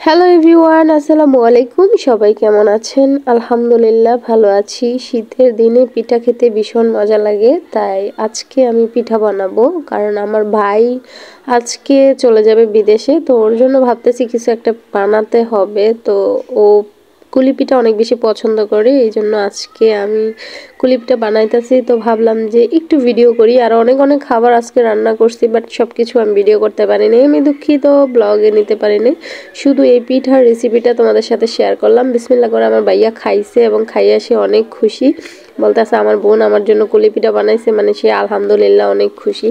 Hello everyone, আসসালামু আলাইকুম। সবাই কেমন আছেন? আলহামদুলিল্লাহ ভালো আছি। শীতের দিনে পিঠা খেতে ভীষণ মজা লাগে, তাই আজকে আমি পিঠা বানাবো। কারণ আমার ভাই আজকে চলে যাবে বিদেশে, তো ওর জন্য ভাবতেছি কিছু একটা বানাতে হবে। তো ও কুলি পিঠা অনেক বেশি পছন্দ করে, এই জন্য আজকে আমি কুলি পিঠা বানাইতেছি। তো ভাবলাম যে একটু ভিডিও করি। আর অনেক অনেক খাবার আজকে রান্না করছি, বাট সব কিছু আমি ভিডিও করতে পারিনি, আমি দুঃখিত, ব্লগে নিতে পারিনি। শুধু এই পিঠার রেসিপিটা তোমাদের সাথে শেয়ার করলাম। বিসমিল্লাহ করে আমার ভাইয়া খাইছে এবং খাইয়া সে অনেক খুশি, বলতেছে আমার বোন আমার জন্য কুলি পিঠা বানাইছে, মানে সে আলহামদুলিল্লাহ অনেক খুশি।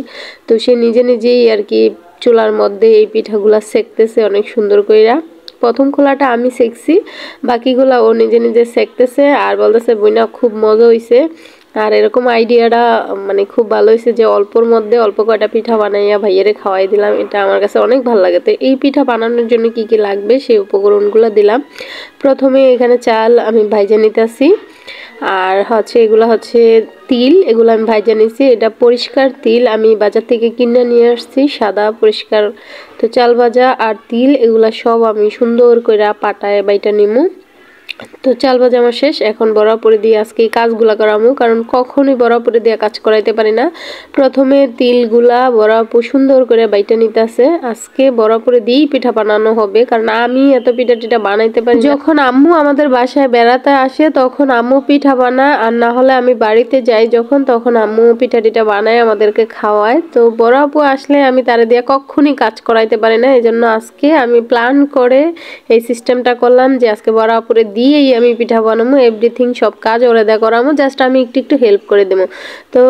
তো সে নিজে নিজেই আর কি চুলার মধ্যে এই পিঠাগুলা সেকতেছে অনেক সুন্দর কইরা। প্রথম খোলাটা আমি সেকছি, বাকিগুলা ও নিজে নিজে সেকতেছে আর বলতেছে বইনা খুব মজা হইছে। আর এরকম আইডিয়াটা মানে খুব ভালো হয়েছে যে অল্পর মধ্যে অল্প কয়টা পিঠা বানাইয়া ভাইয়েরে খাওয়াই দিলাম, এটা আমার কাছে অনেক ভালো লাগে। তো এই পিঠা বানানোর জন্য কি কি লাগবে সেই উপকরণগুলো দিলাম। প্রথমে এখানে চাল আমি ভাইজা নিতেছি, আর হচ্ছে এগুলো হচ্ছে তিল, এগুলো আমি ভাইজা নিছি। এটা পরিষ্কার তিল, আমি বাজার থেকে কিনে নিয়ে আসছি সাদা পরিষ্কার। তো চাল ভাজা আর তিল এগুলা সব আমি সুন্দর করে পাটায় বাইটা নিমু। তো চাল ভাজা আমার শেষ, এখন বড়াপুরি দিয়ে আজকে এই কাজগুলা করামু, কারণ কখনোই বড়াপুরি দিয়ে কাজ করাইতে পারি না। প্রথমে তিলগুলা বড়াপু সুন্দর করে বাইটা নিতেছে, আজকে বড়াপুরি দিয়েই পিঠা বানানো হবে, কারণ আমি এত পিঠা টিঠা বানাইতে পারি। যখন আম্মু আমাদের বাসায় বেড়াতে আসে তখন আম্মু পিঠা বানায়, আর না হলে আমি বাড়িতে যাই যখন, তখন আম্মু পিঠা টিঠা বানায় আমাদেরকে খাওয়ায়। তো বড়াপু আসলে আমি তারে দিয়ে কখনই কাজ করাইতে পারি না, এই জন্য আজকে আমি প্ল্যান করে এই সিস্টেমটা করলাম যে আজকে বড়াপুরি দিয়েই আমি পিঠা বানাবো, এভরিথিং সব কাজ ওরা দেয়া করাবো, জাস্ট আমি একটু একটু হেল্প করে দেবো। তো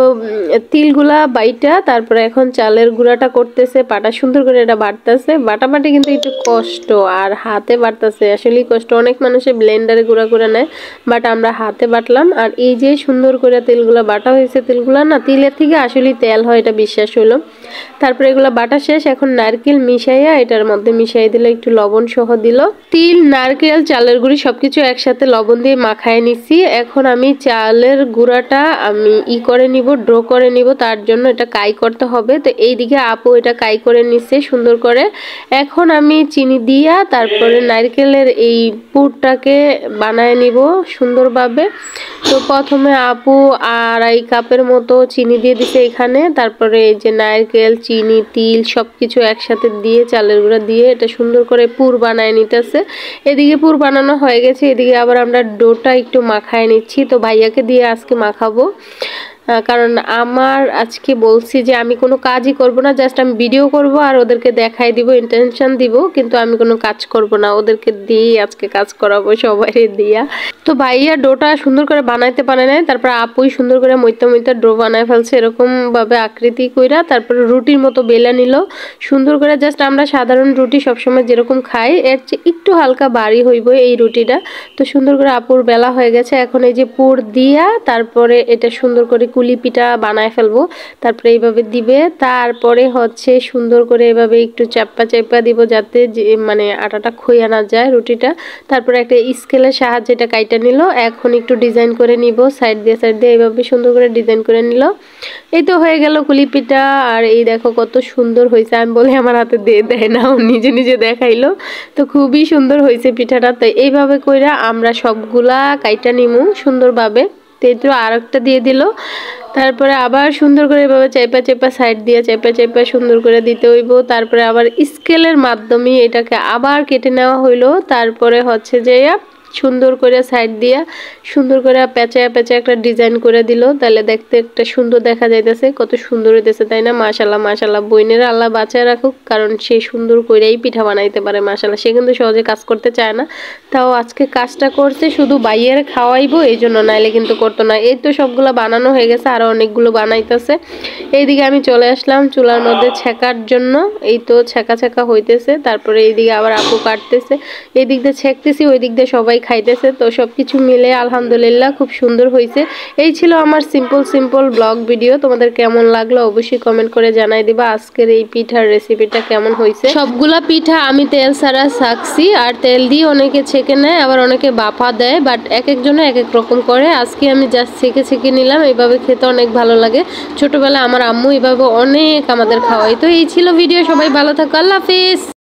তিলগুলা বাইটা তারপরে এখন চালের গুঁড়াটা করতেছে, পাটা সুন্দর করে এটা বাটতেছে। বাটাবাটি কিন্তু একটু কষ্ট, আর হাতে বাটতেছে আসলেই কষ্ট। অনেক মানুষে ব্লেন্ডারে গুঁড়া করে নেয়, বাট আমরা হাতে বাটলাম। আর এই যে সুন্দর করে তেলগুলা বাটা হয়েছে, তেলগুলা না তিলের থেকে আসলেই তেল হয়, এটা বিশ্বাস হলো। তারপরে এগুলো বাটা শেষ, এখন নারকেল মিশাইয়া এটার মধ্যে মিশাই দিল, একটু লবণ সহ দিল। তিল, নারকেল, চালের গুঁড়ি সবকিছু একসাথে লবণ দিয়ে মাখায় নিছি। এখন আমি চালের গুঁড়াটা আমি করে নিব, ড্র করে নিব, তার জন্য এটা কাই করতে হবে। তো এইদিকে আপু এটা কাই করে নিচ্ছে সুন্দর করে। এখন আমি চিনি দিয়া তারপরে নারকেলের এই পুরটাকে বানায় নিব সুন্দরভাবে। তো প্রথমে আপু 2.5 কাপের মতো চিনি দিয়ে দিছে এখানে, তারপরে এই যে নারকেল, চিনি, তিল সবকিছু একসাথে দিয়ে চালের গুঁড়া দিয়ে এটা সুন্দর করে পুর বানায় নিতেছে। এদিকে পুর বানানো হয়ে গেছে, এদিকে আবার আমরা ডোটা একটু মাখায় নিচ্ছি। তো ভাইয়াকে দিয়ে আজকে মাখাবো, কারণ আমার আজকে বলছি যে আমি কোনো কাজই করব না, জাস্ট আমি ভিডিও করব আর ওদেরকে দেখাই দিব, ইন্টেনশন দিব, কিন্তু আমি কোনো কাজ করব না, ওদেরকে দিয়েই আজকে কাজ করাবো সবাই দিয়া। তো ভাইয়া ডোটা সুন্দর করে বানাইতে পারে নাই, তারপর আপুই সুন্দর করে মইতে মইতে ডো বানায় ফেলছে এরকম ভাবে আকৃতি কইরা। তারপরে রুটির মতো বেলা নিল সুন্দর করে, জাস্ট আমরা সাধারণ রুটি সবসময় যেরকম খাই এর চেয়ে একটু হালকা ভারী হইব এই রুটিটা। তো সুন্দর করে আপুর বেলা হয়ে গেছে, এখন এই যে পুর দিয়া তারপরে এটা সুন্দর করে কুলি পিঠা বানায় ফেলবো। তারপরে এইভাবে দিবে, তারপরে হচ্ছে সুন্দর করে এভাবে একটু চাপা চাপা দিব যাতে মানে আটাটা খইয়া না যায় রুটিটা। তারপরে একটা স্কেলের সাহায্যে এটা কাইটা নিল। এখন একটু ডিজাইন করে নিব সাইড দিয়ে এইভাবে সুন্দর করে ডিজাইন করে নিল। এই তো হয়ে গেল কুলি পিঠা। আর এই দেখো কত সুন্দর হয়েছে, আমি বলে আমার হাতে দিয়ে দেয় না, ও নিজে নিজে দেখাইলো। তো খুবই সুন্দর হয়েছে পিঠাটা। তো এইভাবে কইরা আমরা সবগুলা কাইটা নিমু সুন্দরভাবে। তো আর একটা দিয়ে দিল, তারপরে আবার সুন্দর করে এভাবে চেপা চেপা সাইড দিয়ে চেপা চেপা সুন্দর করে দিতে হইব। তারপরে আবার স্কেলের মাধ্যমে এটাকে আবার কেটে নেওয়া হইলো। তারপরে হচ্ছে যে সুন্দর করে সাইড দিয়া সুন্দর করে পেঁচায়া পেঁচা একটা ডিজাইন করে দিল, তাহলে দেখতে একটা সুন্দর দেখা যাইতেছে, কত সুন্দর হইতেছে তাই না? মাশাল্লাহ মাশাল্লাহ, বইনের আল্লাহ বাঁচায় রাখুক, কারণ সে সুন্দর করেই পিঠা বানাইতে পারে মাশাল্লাহ। সে কিন্তু সহজে কাজ করতে চায় না, তাও আজকে কাজটা করছে শুধু বাইয়ের খাওয়াইবো এই জন্য, নাইলে কিন্তু করতো না। এই তো সবগুলো বানানো হয়ে গেছে, আরো অনেকগুলো বানাইতেছে। এইদিকে আমি চলে আসলাম চুলার মধ্যে ছেঁকার জন্য, এই তো ছেঁকা ছেঁকা হইতেছে। তারপরে এইদিকে আবার আপু কাটতেছে, এই দিক দিয়ে ছেঁকতেছি, ওই দিক দিয়ে সবাই খাইতেছে। তো সবকিছু মিলে আলহামদুলিল্লাহ খুব সুন্দর হয়েছে। এই ছিল আমার সিম্পল ব্লগ ভিডিও। তোমাদের কেমন লাগলো অবশ্যই কমেন্ট করে জানাই দিবা। আজকের এই পিঠার রেসিপিটা কেমন হয়েছে। সবগুলা পিঠা আমি তেল ছাড়া ছাকছি, আর তেল দিয়ে অনেকে ছেঁকে নেয়, আবার অনেকে বাফা দেয়, বাট এক একজনে এক এক রকম করে। আজকে আমি জাস্ট ছেঁকে নিলাম, এইভাবে খেতে অনেক ভালো লাগে। ছোটবেলায় আমার আম্মু এইভাবে অনেক আমাদের খাওয়াই। তো এই ছিল ভিডিও, সবাই ভালো থাকো, আল্লাহ হাফিজ।